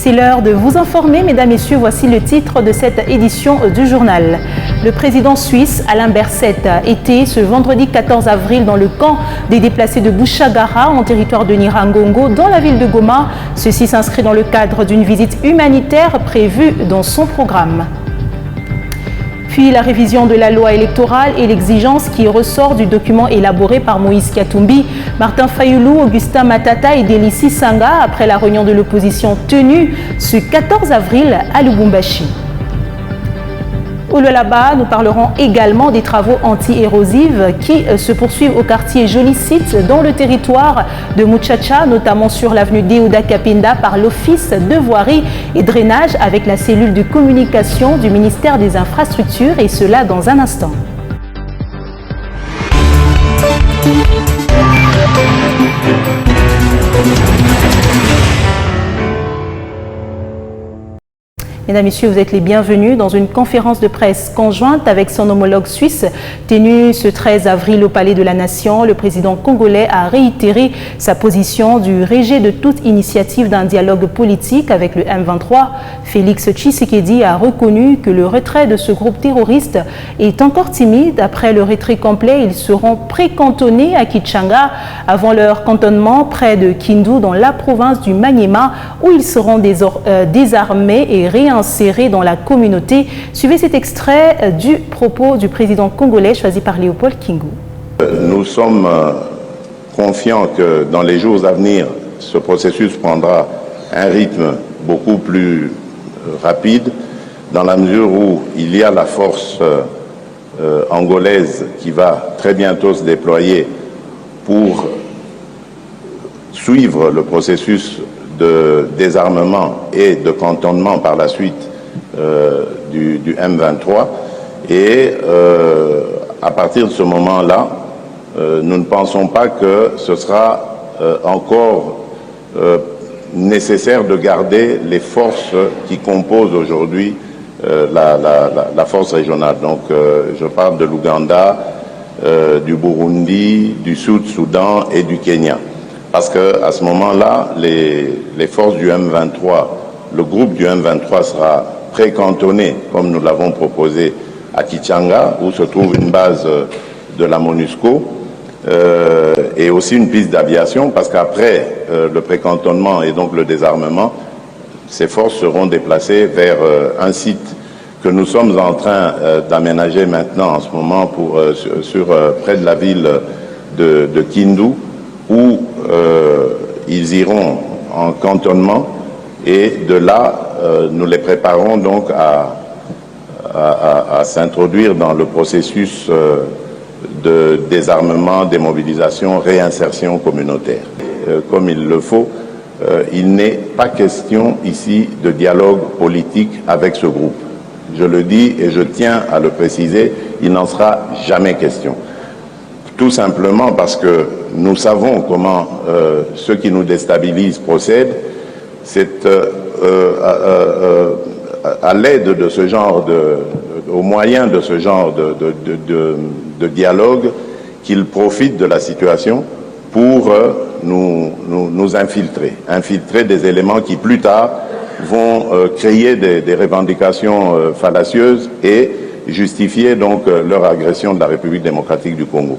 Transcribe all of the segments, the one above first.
C'est l'heure de vous informer, mesdames, messieurs. Voici le titre de cette édition du journal. Le président suisse Alain Berset était ce vendredi 14 avril dans le camp des déplacés de Bouchagara, en territoire de Nirangongo, dans la ville de Goma. Ceci s'inscrit dans le cadre d'une visite humanitaire prévue dans son programme. Puis la révision de la loi électorale et l'exigence qui ressort du document élaboré par Moïse Katumbi, Martin Fayulu, Augustin Matata et Délicie Sanga après la réunion de l'opposition tenue ce 14 avril à Lubumbashi. Au Lualaba, nous parlerons également des travaux anti-érosifs qui se poursuivent au quartier Jolicite dans le territoire de Muchacha, notamment sur l'avenue Deouda Kapinda par l'Office de voirie et drainage avec la cellule de communication du ministère des Infrastructures, et cela dans un instant. Mesdames, Messieurs, vous êtes les bienvenus dans une conférence de presse conjointe avec son homologue suisse tenue ce 13 avril au Palais de la Nation. Le président congolais a réitéré sa position du rejet de toute initiative d'un dialogue politique avec le M23. Félix Tshisekedi a reconnu que le retrait de ce groupe terroriste est encore timide. Après le retrait complet, ils seront précantonnés à Kichanga avant leur cantonnement près de Kindu dans la province du Maniema, où ils seront désarmés et réinsérés dans la communauté. Suivez cet extrait du propos du président congolais choisi par Léopold Kingu. Nous sommes confiants que dans les jours à venir, ce processus prendra un rythme beaucoup plus rapide, dans la mesure où il y a la force angolaise qui va très bientôt se déployer pour suivre le processus de désarmement et de cantonnement par la suite du M23. Et à partir de ce moment-là, nous ne pensons pas que ce sera encore nécessaire de garder les forces qui composent aujourd'hui la force régionale. Donc je parle de l'Ouganda, du Burundi, du Sud-Soudan et du Kenya. Parce qu'à ce moment-là, les forces du M23, le groupe du M23 sera précantonné, comme nous l'avons proposé, à Kichanga, où se trouve une base de la MONUSCO, et aussi une piste d'aviation, parce qu'après le précantonnement et donc le désarmement, ces forces seront déplacées vers un site que nous sommes en train d'aménager maintenant en ce moment près de la ville de Kindu, où ils iront en cantonnement, et de là, nous les préparons donc à s'introduire dans le processus de désarmement, démobilisation, réinsertion communautaire. Comme il le faut, il n'est pas question ici de dialogue politique avec ce groupe. Je le dis et je tiens à le préciser, il n'en sera jamais question. Tout simplement parce que nous savons comment ceux qui nous déstabilisent procèdent. C'est à l'aide de ce genre au moyen de ce genre de dialogue qu'ils profitent de la situation pour nous infiltrer des éléments qui plus tard vont créer des revendications fallacieuses et justifier donc leur agression de la République démocratique du Congo.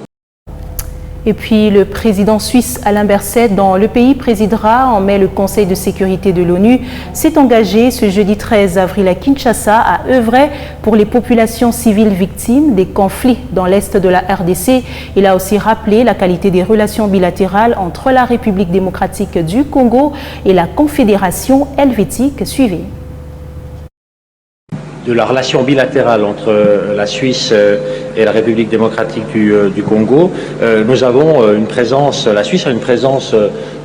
Et puis le président suisse Alain Berset, dont le pays présidera en mai le Conseil de sécurité de l'ONU, s'est engagé ce jeudi 13 avril à Kinshasa à œuvrer pour les populations civiles victimes des conflits dans l'est de la RDC. Il a aussi rappelé la qualité des relations bilatérales entre la République démocratique du Congo et la Confédération helvétique. Suivez. De la relation bilatérale entre la Suisse et la République démocratique du Congo. Nous avons une présence, la Suisse a une présence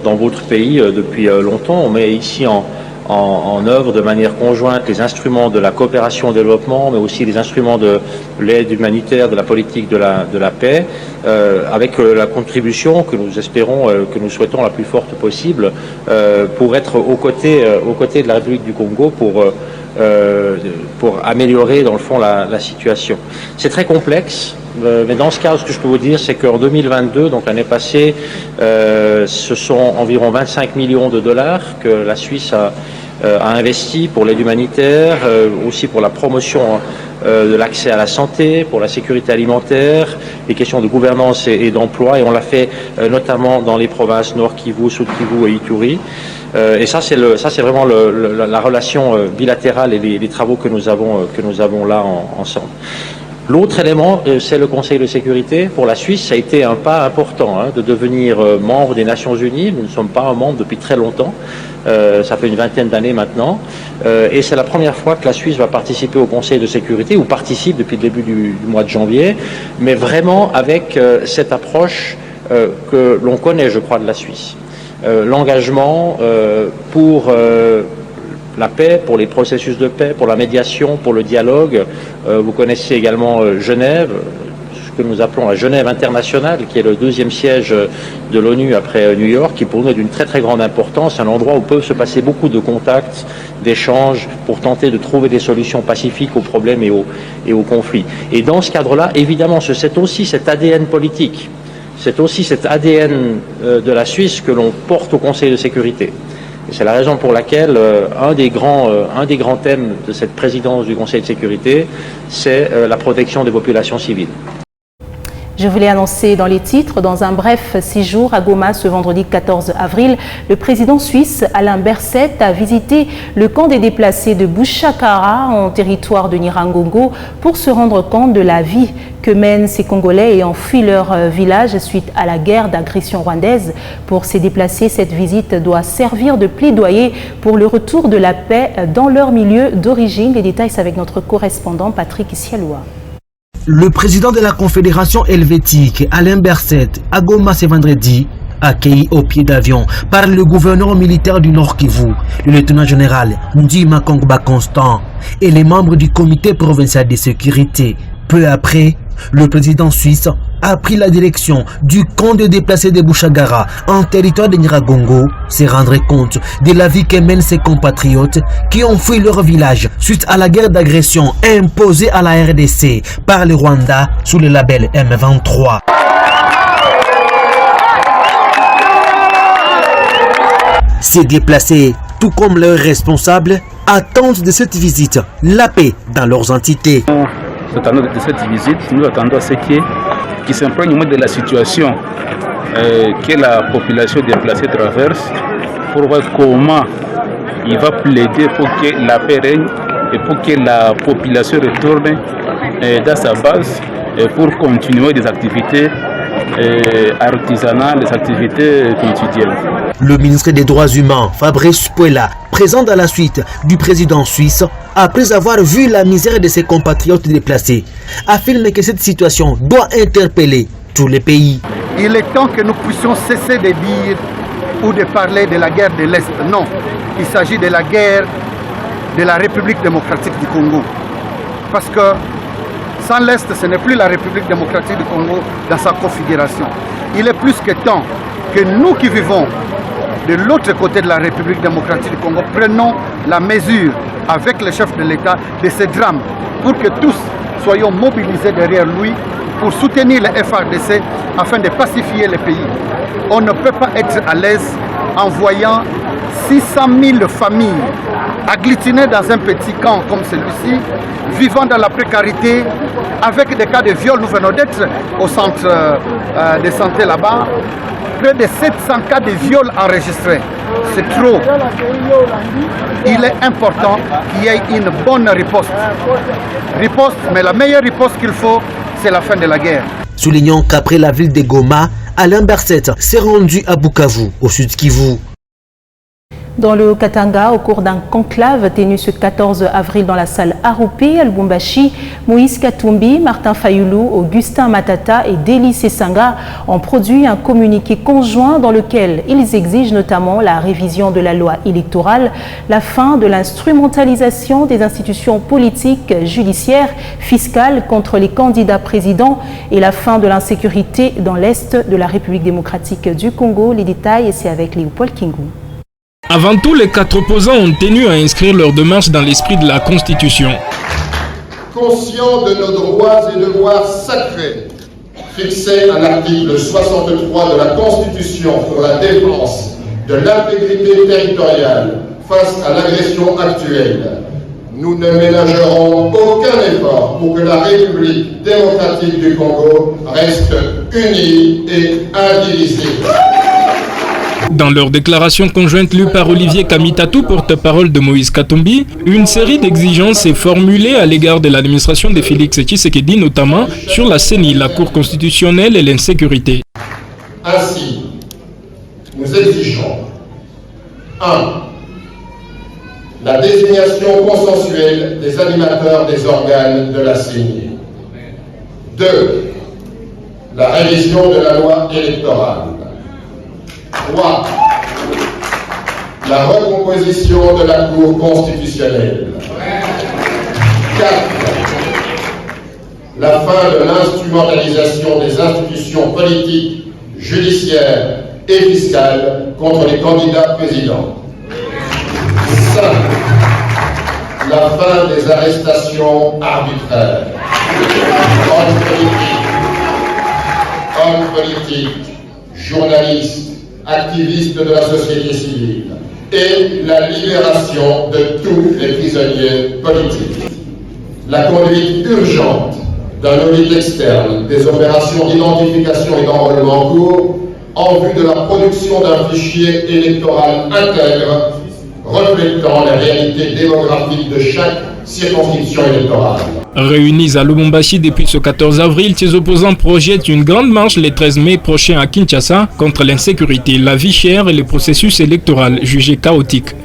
dans votre pays depuis longtemps. On met ici en œuvre de manière conjointe les instruments de la coopération au développement, mais aussi les instruments de l'aide humanitaire, de la politique de la paix, avec la contribution que nous espérons, que nous souhaitons la plus forte possible, pour être aux côtés de la République du Congo pour améliorer dans le fond la situation. C'est très complexe, mais dans ce cas, ce que je peux vous dire, c'est qu'en 2022, donc l'année passée, ce sont environ 25 millions de dollars que la Suisse a a investi pour l'aide humanitaire, aussi pour la promotion de l'accès à la santé, pour la sécurité alimentaire, les questions de gouvernance et d'emploi, et on l'a fait notamment dans les provinces Nord Kivu, Sud Kivu et Ituri. Et ça c'est vraiment la relation bilatérale et les travaux que nous avons là ensemble. L'autre élément, c'est le Conseil de sécurité. Pour la Suisse, ça a été un pas important de devenir membre des Nations Unies. Nous ne sommes pas un membre depuis très longtemps. Ça fait une vingtaine d'années maintenant. Et c'est la première fois que la Suisse va participer au Conseil de sécurité, ou participe depuis le début du mois de janvier, mais vraiment avec cette approche que l'on connaît, je crois, de la Suisse. L'engagement pour la paix, pour les processus de paix, pour la médiation, pour le dialogue. Vous connaissez également Genève, ce que nous appelons la Genève internationale, qui est le deuxième siège de l'ONU après New York, qui pour nous est d'une très très grande importance, un endroit où peuvent se passer beaucoup de contacts, d'échanges, pour tenter de trouver des solutions pacifiques aux problèmes et aux conflits. Et dans ce cadre-là, évidemment, c'est aussi cet ADN politique, c'est aussi cet ADN de la Suisse que l'on porte au Conseil de sécurité. C'est la raison pour laquelle un des grands thèmes de cette présidence du Conseil de sécurité, c'est la protection des populations civiles. Je voulais annoncer dans les titres, dans un bref séjour à Goma ce vendredi 14 avril, le président suisse Alain Berset a visité le camp des déplacés de Bouchakara en territoire de Nyiragongo pour se rendre compte de la vie que mènent ces Congolais ayant fui leur village suite à la guerre d'agression rwandaise. Pour ces déplacés, cette visite doit servir de plaidoyer pour le retour de la paix dans leur milieu d'origine. Les détails, c'est avec notre correspondant Patrick Sialoua. Le président de la Confédération helvétique, Alain Berset, à Goma ce vendredi, accueilli au pied d'avion par le gouverneur militaire du Nord Kivu, le lieutenant-général Ndima Kongba Constant et les membres du comité provincial de sécurité. Peu après, le président suisse a pris la direction du camp de déplacés de Bouchagara en territoire de Nyiragongo, se rendre compte de la vie que mènent ses compatriotes qui ont fui leur village suite à la guerre d'agression imposée à la RDC par le Rwanda sous le label M23. Ces déplacés, tout comme leurs responsables, attendent de cette visite la paix dans leurs entités. Nous attendons de cette visite, nous attendons à ce qui s'imprègne de la situation que la population déplacée traverse pour voir comment il va plaider pour que la paix règne et pour que la population retourne dans sa base pour continuer des activités artisanales, des activités quotidiennes. Le ministre des Droits humains, Fabrice Puela, présent dans la suite du président suisse, après avoir vu la misère de ses compatriotes déplacés, affirme que cette situation doit interpeller tous les pays. Il est temps que nous puissions cesser de dire ou de parler de la guerre de l'Est. Non, il s'agit de la guerre de la République démocratique du Congo. Parce que sans l'Est, ce n'est plus la République démocratique du Congo dans sa configuration. Il est plus que temps que nous qui vivons de l'autre côté de la République démocratique du Congo prenons la mesure avec le chef de l'État de ce drame pour que tous soyons mobilisés derrière lui pour soutenir le FARDC afin de pacifier le pays. On ne peut pas être à l'aise en voyant 600 000 familles agglutinées dans un petit camp comme celui-ci, vivant dans la précarité, avec des cas de viol. Nous venons d'être au centre de santé là-bas. Près de 700 cas de viol enregistrés. C'est trop. Il est important qu'il y ait une bonne riposte. Mais la meilleure riposte qu'il faut, c'est la fin de la guerre. Soulignant qu'après la ville de Goma, Alain Berset s'est rendu à Bukavu, au sud Kivu. Dans le Katanga, au cours d'un conclave tenu ce 14 avril dans la salle Aroupé, à Lubumbashi, Moïse Katumbi, Martin Fayulu, Augustin Matata et Deli Sessanga ont produit un communiqué conjoint dans lequel ils exigent notamment la révision de la loi électorale, la fin de l'instrumentalisation des institutions politiques, judiciaires, fiscales contre les candidats présidents et la fin de l'insécurité dans l'Est de la République démocratique du Congo. Les détails, c'est avec Léopold Kingou. Avant tout, les 4 opposants ont tenu à inscrire leur démarche dans l'esprit de la Constitution. Conscients de nos droits et devoirs sacrés, fixés à l'article 63 de la Constitution pour la défense de l'intégrité territoriale, face à l'agression actuelle, nous ne ménagerons aucun effort pour que la République démocratique du Congo reste unie et indivisible. Dans leur déclaration conjointe lue par Olivier Kamitatou, porte-parole de Moïse Katumbi, une série d'exigences est formulée à l'égard de l'administration de Félix Tshisekedi, notamment sur la CENI, la Cour constitutionnelle et l'insécurité. Ainsi, nous exigeons 1. La désignation consensuelle des animateurs des organes de la CENI. 2. La révision de la loi électorale. 3. La recomposition de la Cour constitutionnelle. 4. La fin de l'instrumentalisation des institutions politiques, judiciaires et fiscales contre les candidats présidents. 5. La fin des arrestations arbitraires. Hommes politiques, journalistes, activistes de la société civile et la libération de tous les prisonniers politiques. La conduite urgente d'un audit externe des opérations d'identification et d'enrôlement en cours en vue de la production d'un fichier électoral intègre reflétant les réalités démographiques de chaque circonscription électorale. Réunis à Lubumbashi depuis ce 14 avril, ces opposants projettent une grande marche le 13 mai prochain à Kinshasa contre l'insécurité, la vie chère et le processus électoral jugé chaotique.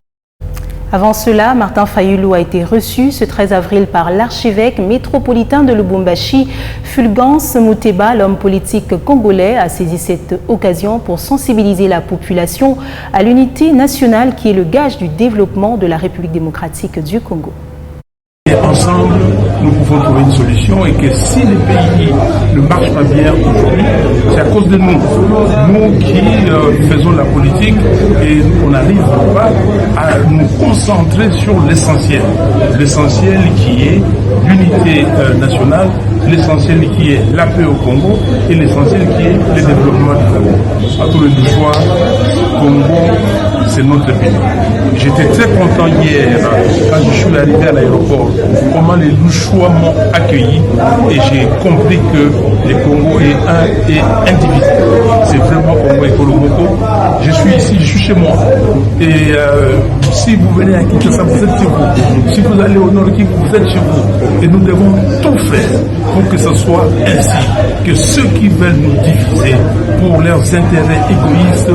Avant cela, Martin Fayulu a été reçu ce 13 avril par l'archevêque métropolitain de Lubumbashi, Fulgence Muteba. L'homme politique congolais a saisi cette occasion pour sensibiliser la population à l'unité nationale qui est le gage du développement de la République démocratique du Congo. Et ensemble, nous pouvons trouver une solution et que si les pays ne marchent pas bien aujourd'hui, c'est à cause de nous. Nous qui faisons la politique et on n'arrive pas à nous concentrer sur l'essentiel. L'essentiel qui est l'unité nationale, l'essentiel qui est la paix au Congo et l'essentiel qui est le développement du Congo. À tous les choix, Congo, c'est notre pays. J'étais très content hier quand je suis arrivé à l'aéroport, comment les Louchois m'ont accueilli et j'ai compris que le Congo est un et indivisible. C'est vraiment Congo et Kolomoko. Je suis ici, je suis chez moi. Et si vous venez à Kinshasa, vous êtes chez vous. Si vous allez au Nord Kivu, vous êtes chez vous. Et nous devons tout faire pour que ce soit ainsi. Que ceux qui veulent nous diviser pour leurs intérêts égoïstes,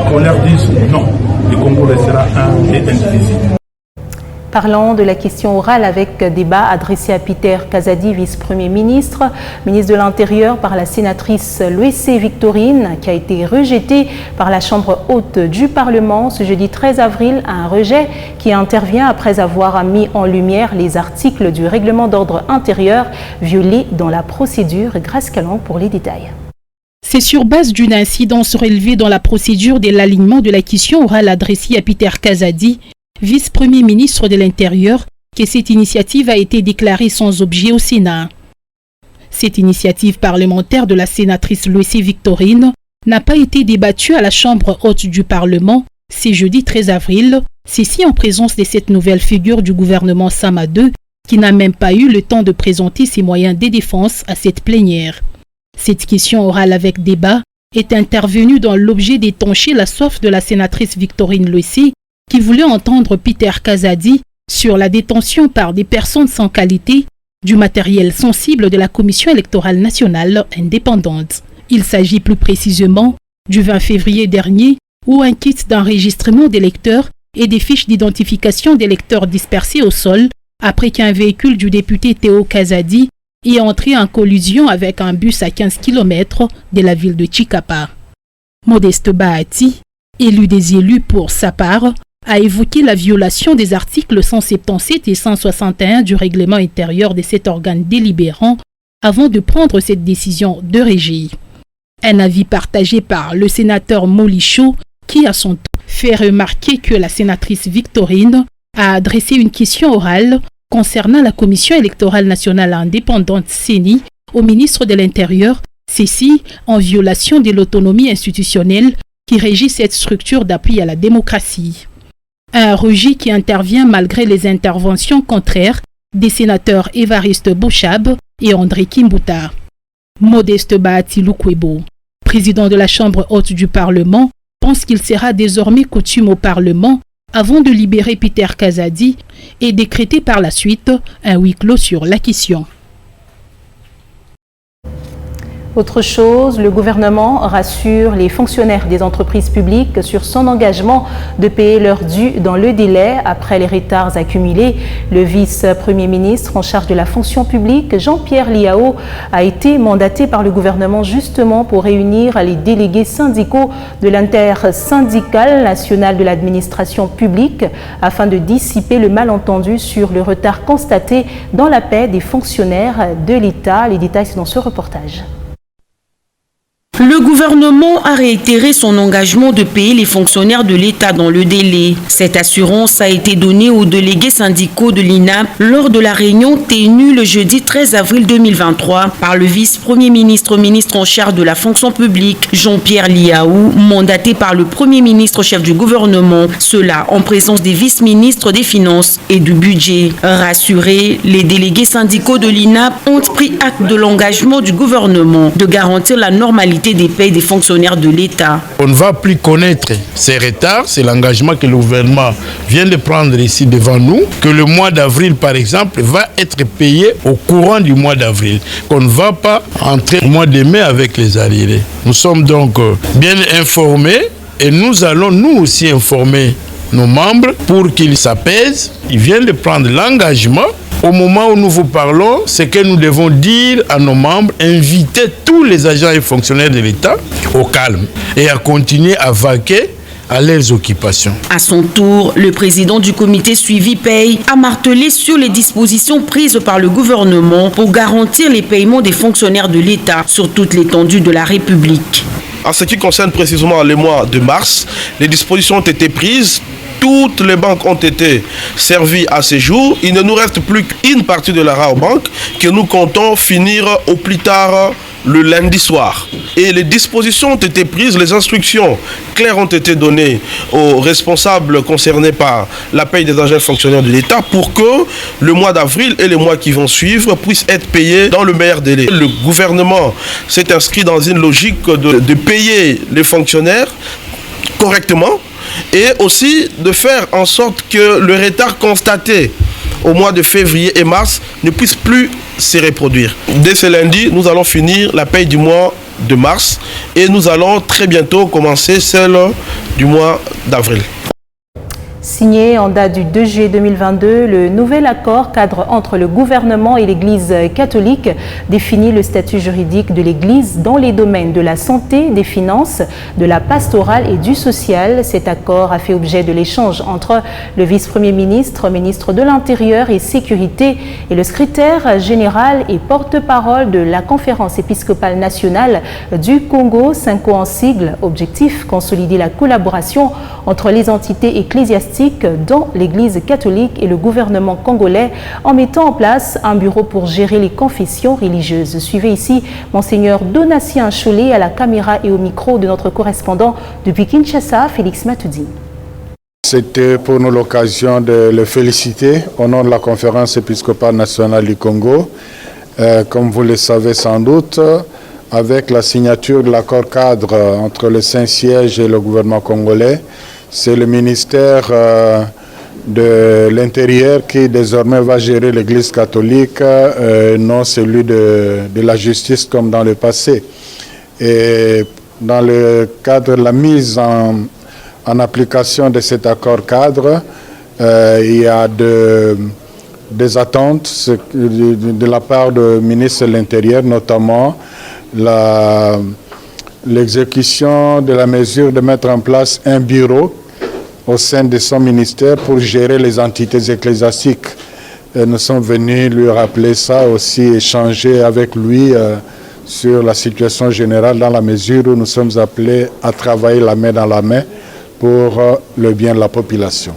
qu'on leur dise non. Le Congo restera un et indivisible. Parlons de la question orale avec débat adressé à Peter Kazadi, vice-premier ministre, ministre de l'Intérieur par la sénatrice Loessé Victorine, qui a été rejetée par la Chambre haute du Parlement ce jeudi 13 avril, un rejet qui intervient après avoir mis en lumière les articles du règlement d'ordre intérieur violés dans la procédure. Grâce Calon pour les détails. C'est sur base d'une incidence relevée dans la procédure de l'alignement de la question orale adressée à Peter Kazadi, vice-premier ministre de l'Intérieur, que cette initiative a été déclarée sans objet au Sénat. Cette initiative parlementaire de la sénatrice Loessé Victorine n'a pas été débattue à la Chambre haute du Parlement ce jeudi 13 avril, ceci en présence de cette nouvelle figure du gouvernement Sama II, qui n'a même pas eu le temps de présenter ses moyens de défense à cette plénière. Cette question orale avec débat est intervenue dans l'objet d'étancher la soif de la sénatrice Victorine Loessé, qui voulait entendre Peter Kazadi sur la détention par des personnes sans qualité du matériel sensible de la Commission électorale nationale indépendante. Il s'agit plus précisément du 20 février dernier où un kit d'enregistrement d'électeurs et des fiches d'identification d'électeurs dispersées au sol après qu'un véhicule du député Théo Kazadi est entré en collision avec un bus à 15 km de la ville de Chikapa. Modeste Bahati, élu des élus pour sa part, a évoqué la violation des articles 177 et 161 du règlement intérieur de cet organe délibérant avant de prendre cette décision de régie. Un avis partagé par le sénateur Molicho qui à son tour fait remarquer que la sénatrice Victorine a adressé une question orale concernant la Commission électorale nationale indépendante CENI au ministre de l'Intérieur, ceci en violation de l'autonomie institutionnelle qui régit cette structure d'appui à la démocratie. Un rejet qui intervient malgré les interventions contraires des sénateurs Évariste Bouchab et André Kimbuta. Modeste Bahati Lukwebo, président de la Chambre haute du Parlement, pense qu'il sera désormais coutume au Parlement, avant de libérer Peter Kazadi et décréter par la suite un huis clos sur la question. Autre chose, le gouvernement rassure les fonctionnaires des entreprises publiques sur son engagement de payer leur dû dans le délai après les retards accumulés. Le vice-premier ministre en charge de la fonction publique, Jean-Pierre Liao, a été mandaté par le gouvernement justement pour réunir les délégués syndicaux de l'intersyndicale nationale de l'administration publique afin de dissiper le malentendu sur le retard constaté dans la paie des fonctionnaires de l'État. Les détails sont dans ce reportage. Le gouvernement a réitéré son engagement de payer les fonctionnaires de l'État dans le délai. Cette assurance a été donnée aux délégués syndicaux de l'INAP lors de la réunion tenue le jeudi 13 avril 2023 par le vice-premier ministre en charge de la fonction publique, Jean-Pierre Liao, mandaté par le premier ministre chef du gouvernement, cela en présence des vice-ministres des Finances et du Budget. Rassurés, les délégués syndicaux de l'INAP ont pris acte de l'engagement du gouvernement de garantir la normalité des paies des fonctionnaires de l'État. On ne va plus connaître ces retards, c'est l'engagement que le gouvernement vient de prendre ici devant nous, que le mois d'avril par exemple va être payé au courant du mois d'avril, qu'on ne va pas entrer au mois de mai avec les arriérés. Nous sommes donc bien informés et nous allons nous aussi informer nos membres pour qu'ils s'apaisent. Ils viennent de prendre l'engagement. Au moment où nous vous parlons, c'est que nous devons dire à nos membres, inviter tous les agents et fonctionnaires de l'État au calme et à continuer à vaquer à leurs occupations. À son tour, le président du comité suivi paye a martelé sur les dispositions prises par le gouvernement pour garantir les paiements des fonctionnaires de l'État sur toute l'étendue de la République. En ce qui concerne précisément le mois de mars, les dispositions ont été prises. Toutes les banques ont été servies à ce jour. Il ne nous reste plus qu'une partie de la Rabobank que nous comptons finir au plus tard le lundi soir. Et les dispositions ont été prises, les instructions claires ont été données aux responsables concernés par la paye des agents fonctionnaires de l'État pour que le mois d'avril et les mois qui vont suivre puissent être payés dans le meilleur délai. Le gouvernement s'est inscrit dans une logique de payer les fonctionnaires correctement et aussi de faire en sorte que le retard constaté au mois de février et mars ne puisse plus se reproduire. Dès ce lundi, nous allons finir la paye du mois de mars et nous allons très bientôt commencer celle du mois d'avril. Signé en date du 2 juillet 2022, le nouvel accord cadre entre le gouvernement et l'Église catholique définit le statut juridique de l'Église dans les domaines de la santé, des finances, de la pastorale et du social. Cet accord a fait objet de l'échange entre le vice-premier ministre, ministre de l'Intérieur et Sécurité et le secrétaire général et porte-parole de la Conférence épiscopale nationale du Congo, SYNCO en sigle. Objectif, consolider la collaboration entre les entités ecclésiastiques dans l'Église catholique et le gouvernement congolais en mettant en place un bureau pour gérer les confessions religieuses. Suivez ici Monseigneur Donatien Cholet à la caméra et au micro de notre correspondant depuis Kinshasa, Félix Matoudi. C'était pour nous l'occasion de le féliciter au nom de la Conférence épiscopale nationale du Congo. Comme vous le savez sans doute, avec la signature de l'accord cadre entre le Saint-Siège et le gouvernement congolais, c'est le ministère de l'Intérieur qui désormais va gérer l'Église catholique, non celui de la justice comme dans le passé. Et dans le cadre de la mise en application de cet accord cadre, il y a des attentes de la part du ministre de l'Intérieur, notamment l'exécution de la mesure de mettre en place un bureau au sein de son ministère pour gérer les entités ecclésiastiques. Nous sommes venus lui rappeler ça, aussi échanger avec lui sur la situation générale dans la mesure où nous sommes appelés à travailler la main dans la main pour le bien de la population.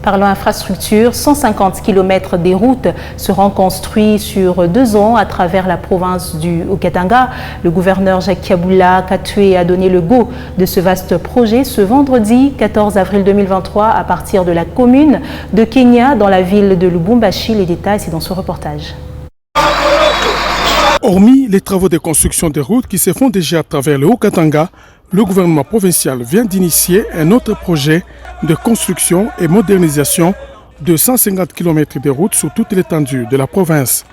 Parlant infrastructure, 150 km des routes seront construits sur 2 ans à travers la province du Haut-Katanga. Le gouverneur Jacques Katoué a donné le go de ce vaste projet ce vendredi 14 avril 2023 à partir de la commune de Kenya dans la ville de Lubumbashi. Les détails, c'est dans ce reportage. Hormis les travaux de construction des routes qui se font déjà à travers le Haut-Katanga, le gouvernement provincial vient d'initier un autre projet de construction et modernisation de 150 km de routes sur toute l'étendue de la province.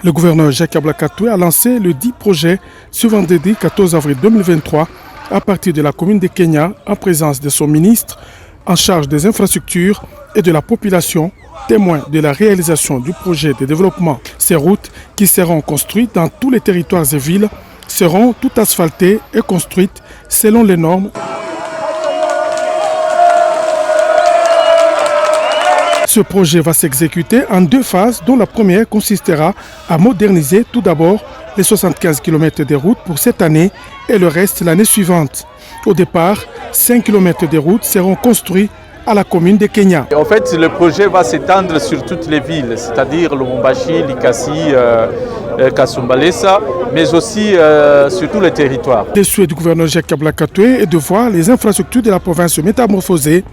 Le gouverneur Jacques Katoué a lancé le 10 projet ce vendredi 14 avril 2023 à partir de la commune de Kenya en présence de son ministre en charge des infrastructures et de la population, témoin de la réalisation du projet de développement. Ces routes qui seront construites dans tous les territoires et villes seront toutes asphaltées et construites selon les normes. Ce projet va s'exécuter en 2 phases dont la première consistera à moderniser tout d'abord les 75 km de routes pour cette année et le reste l'année suivante. Au départ, 5 km de routes seront construits à la commune de Kenya. En fait, le projet va s'étendre sur toutes les villes, c'est-à-dire Lubumbashi, Likasi, Kasumbalesa, mais aussi sur tous les territoires. Le souhait du gouverneur Jacques Katoué est de voir les infrastructures de la province se métamorphoser.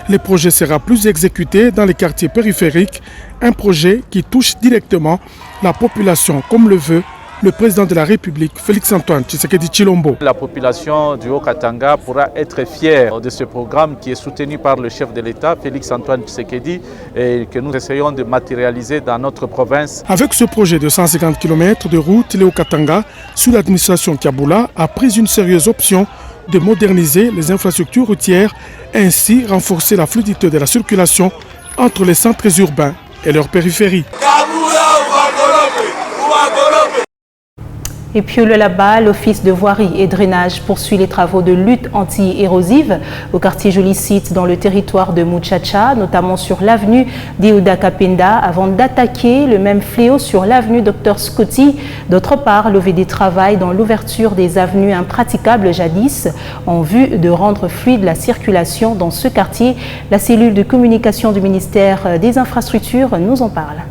Le projet sera plus exécuté dans les quartiers périphériques, un projet qui touche directement la population comme le veut le président de la République, Félix-Antoine Tshisekedi Tshilombo. La population du Haut-Katanga pourra être fière de ce programme qui est soutenu par le chef de l'État, Félix-Antoine Tshisekedi, et que nous essayons de matérialiser dans notre province. Avec ce projet de 150 km de route, le Haut-Katanga, sous l'administration Kiaboula, a pris une sérieuse option de moderniser les infrastructures routières et ainsi renforcer la fluidité de la circulation entre les centres urbains et leurs périphéries. Et puis là-bas, l'Office de voirie et drainage poursuit les travaux de lutte anti-érosive au quartier Jolicite dans le territoire de Muchacha, notamment sur l'avenue d'Iouda Kapenda, avant d'attaquer le même fléau sur l'avenue Dr Scotty. D'autre part, l'OVD travaille dans l'ouverture des avenues impraticables jadis en vue de rendre fluide la circulation dans ce quartier. La cellule de communication du ministère des Infrastructures nous en parle.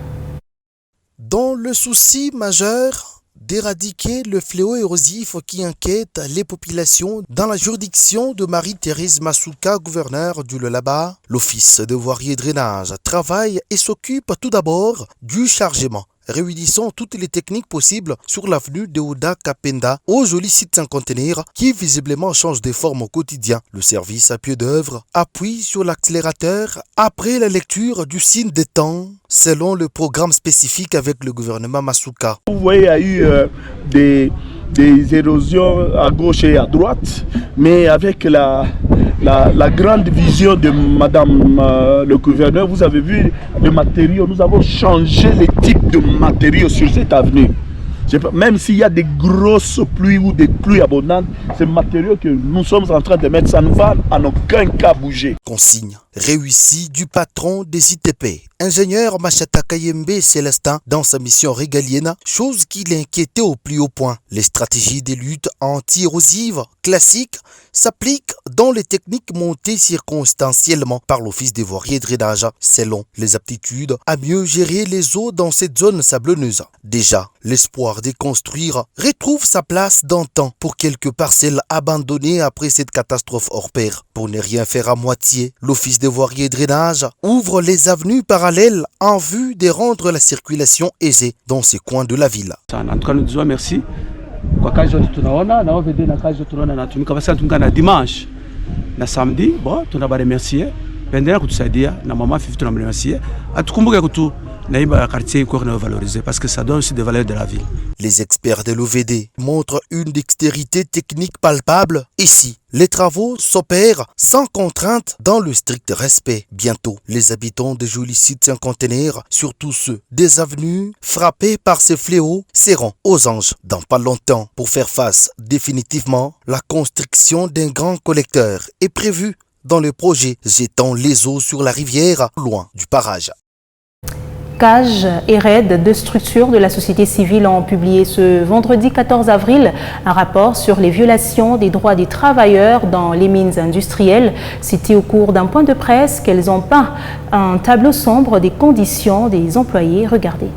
Dans le souci majeur d'éradiquer le fléau érosif qui inquiète les populations dans la juridiction de Marie-Thérèse Masuka, gouverneure du Lualaba, l'Office de voirie et drainage travaille et s'occupe tout d'abord du chargement, réunissant toutes les techniques possibles sur l'avenue de Iouda Kapenda au joli site sans contenir qui visiblement change de forme au quotidien. Le service à pied d'œuvre appuie sur l'accélérateur après la lecture du signe des temps selon le programme spécifique avec le gouvernement Masuka. Vous voyez, il y a eu des érosions à gauche et à droite, mais avec la grande vision de Madame le gouverneur, vous avez vu les matériaux, nous avons changé les types de matériaux sur cette avenue. Même s'il y a des grosses pluies ou des pluies abondantes, ces matériaux que nous sommes en train de mettre, ça ne va en aucun cas bouger. Consigne réussie du patron des ITP, ingénieur Machata Kayembe Célestin, dans sa mission régalienne, chose qui l'inquiétait au plus haut point. Les stratégies de lutte anti-érosive classiques s'appliquent dans les techniques montées circonstanciellement par l'Office des voiries et drainage, selon les aptitudes à mieux gérer les eaux dans cette zone sablonneuse. Déjà, l'espoir de construire retrouve sa place d'antan pour quelques parcelles abandonnées après cette catastrophe hors pair. Pour ne rien faire à moitié, l'Office des voiries et drainage ouvre les avenues parallèles en vue de rendre la circulation aisée dans ces coins de la ville. En tout cas, nous disons merci. Kwa kazi yote tunaona na OVD na kazi yote tunaona natumika basi natumika na dimanche na samedi bon tunabaremercier pendant kutusaidia na mama Fifi tunamremercier atukumbuke kutu naimba quartier quoi ne valoriser parce que ça donne aussi des valeurs de la ville. Les experts de l'OVD montrent une dextérité technique palpable. Ici, les travaux s'opèrent sans contrainte dans le strict respect. Bientôt, les habitants de jolis sites sans contenir, surtout ceux des avenues frappés par ces fléaux, seront aux anges dans pas longtemps. Pour faire face définitivement, la construction d'un grand collecteur est prévue dans le projet jetant les eaux sur la rivière loin du barrage. CAGE et RAID, deux structures de la société civile, ont publié ce vendredi 14 avril un rapport sur les violations des droits des travailleurs dans les mines industrielles. C'était au cours d'un point de presse qu'elles ont peint un tableau sombre des conditions des employés. Regardez.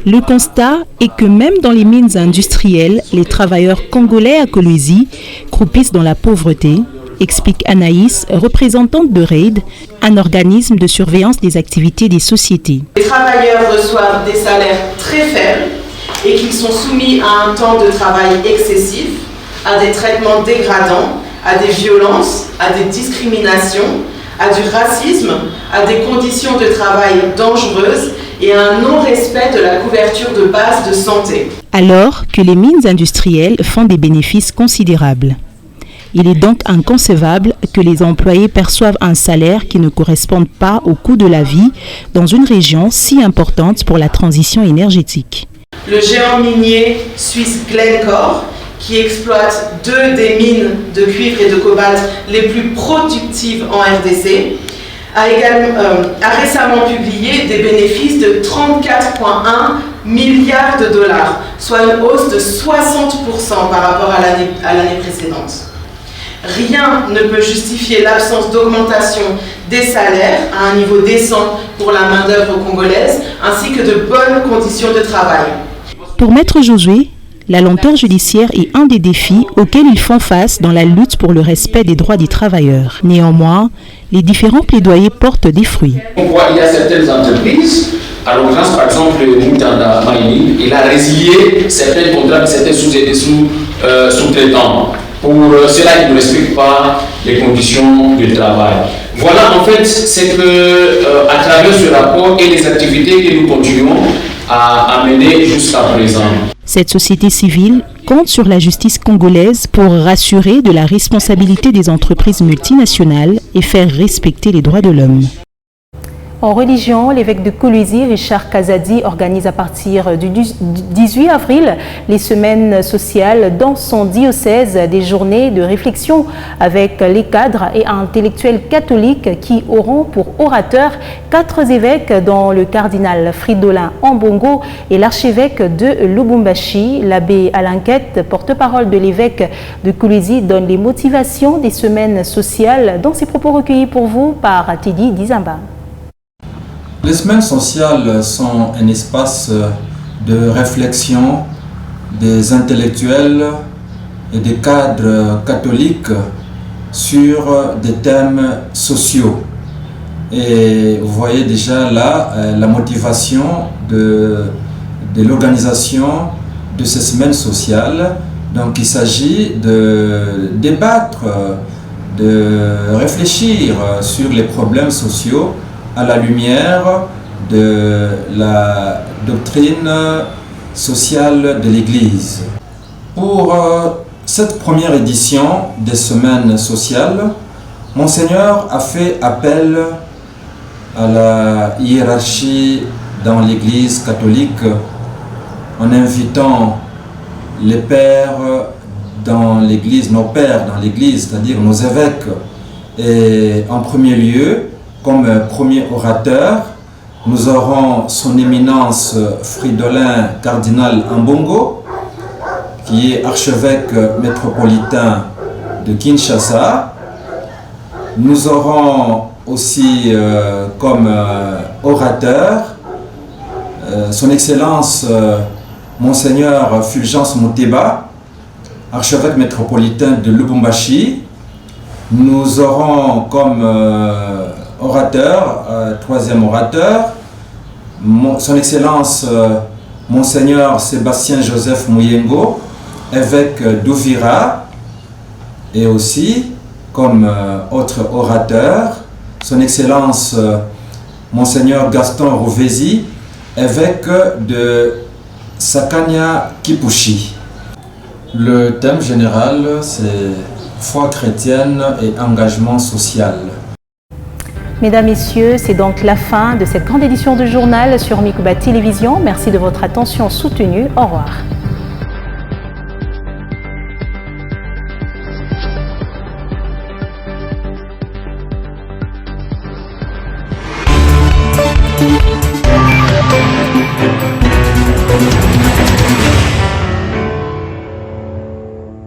Le constat est que même dans les mines industrielles, les travailleurs congolais à Kolwezi croupissent dans la pauvreté, explique Anaïs, représentante de RAID, un organisme de surveillance des activités des sociétés. Les travailleurs reçoivent des salaires très faibles et qu'ils sont soumis à un temps de travail excessif, à des traitements dégradants, à des violences, à des discriminations, à du racisme, à des conditions de travail dangereuses et à un non-respect de la couverture de base de santé. Alors que les mines industrielles font des bénéfices considérables. Il est donc inconcevable que les employés perçoivent un salaire qui ne corresponde pas au coût de la vie dans une région si importante pour la transition énergétique. Le géant minier suisse Glencore, qui exploite deux des mines de cuivre et de cobalt les plus productives en RDC, a récemment publié des bénéfices de 34,1 milliards de dollars, soit une hausse de 60% par rapport à l'année précédente. Rien ne peut justifier l'absence d'augmentation des salaires à un niveau décent pour la main-d'œuvre congolaise, ainsi que de bonnes conditions de travail. Pour Maître Josué, la lenteur judiciaire est un des défis auxquels ils font face dans la lutte pour le respect des droits des travailleurs. Néanmoins, les différents plaidoyers portent des fruits. On voit qu'il y a certaines entreprises, à l'occurrence par exemple Mutanda Mining, il a résilié certains contrats de certains sous-traitants. Pour ceux-là qui ne respectent pas les conditions de travail. Voilà, en fait, c'est que à travers ce rapport et les activités que nous continuons à mener jusqu'à présent. Cette société civile compte sur la justice congolaise pour rassurer de la responsabilité des entreprises multinationales et faire respecter les droits de l'homme. En religion, l'évêque de Kolwezi, Richard Kazadi, organise à partir du 18 avril les semaines sociales dans son diocèse, des journées de réflexion avec les cadres et intellectuels catholiques qui auront pour orateurs 4 évêques dont le cardinal Fridolin Ambongo et l'archevêque de Lubumbashi. L'abbé Alanquette, porte-parole de l'évêque de Kolwezi, donne les motivations des semaines sociales dans ses propos recueillis pour vous par Teddy Dizamba. Les semaines sociales sont un espace de réflexion des intellectuels et des cadres catholiques sur des thèmes sociaux. Et vous voyez déjà là la motivation de l'organisation de ces semaines sociales. Donc il s'agit de débattre, de réfléchir sur les problèmes sociaux à la lumière de la doctrine sociale de l'Église. Pour cette première édition des semaines sociales, Monseigneur a fait appel à la hiérarchie dans l'Église catholique en invitant les pères dans l'Église, nos pères dans l'Église, c'est-à-dire nos évêques. Et en premier lieu, comme premier orateur, nous aurons son éminence Fridolin cardinal Ambongo, qui est archevêque métropolitain de Kinshasa. Nous aurons aussi comme orateur son Excellence Monseigneur Fulgence Muteba, archevêque métropolitain de Lubumbashi. Nous aurons comme orateur, troisième orateur, son Excellence Monseigneur Sébastien Joseph Muyengo, évêque d'Ouvira, et aussi comme autre orateur, son Excellence Monseigneur Gaston Rouvesi, évêque de Sakanya Kipushi. Le thème général, c'est foi chrétienne et engagement social. Mesdames, Messieurs, c'est donc la fin de cette grande édition de journal sur Mikuba Télévision. Merci de votre attention soutenue. Au revoir.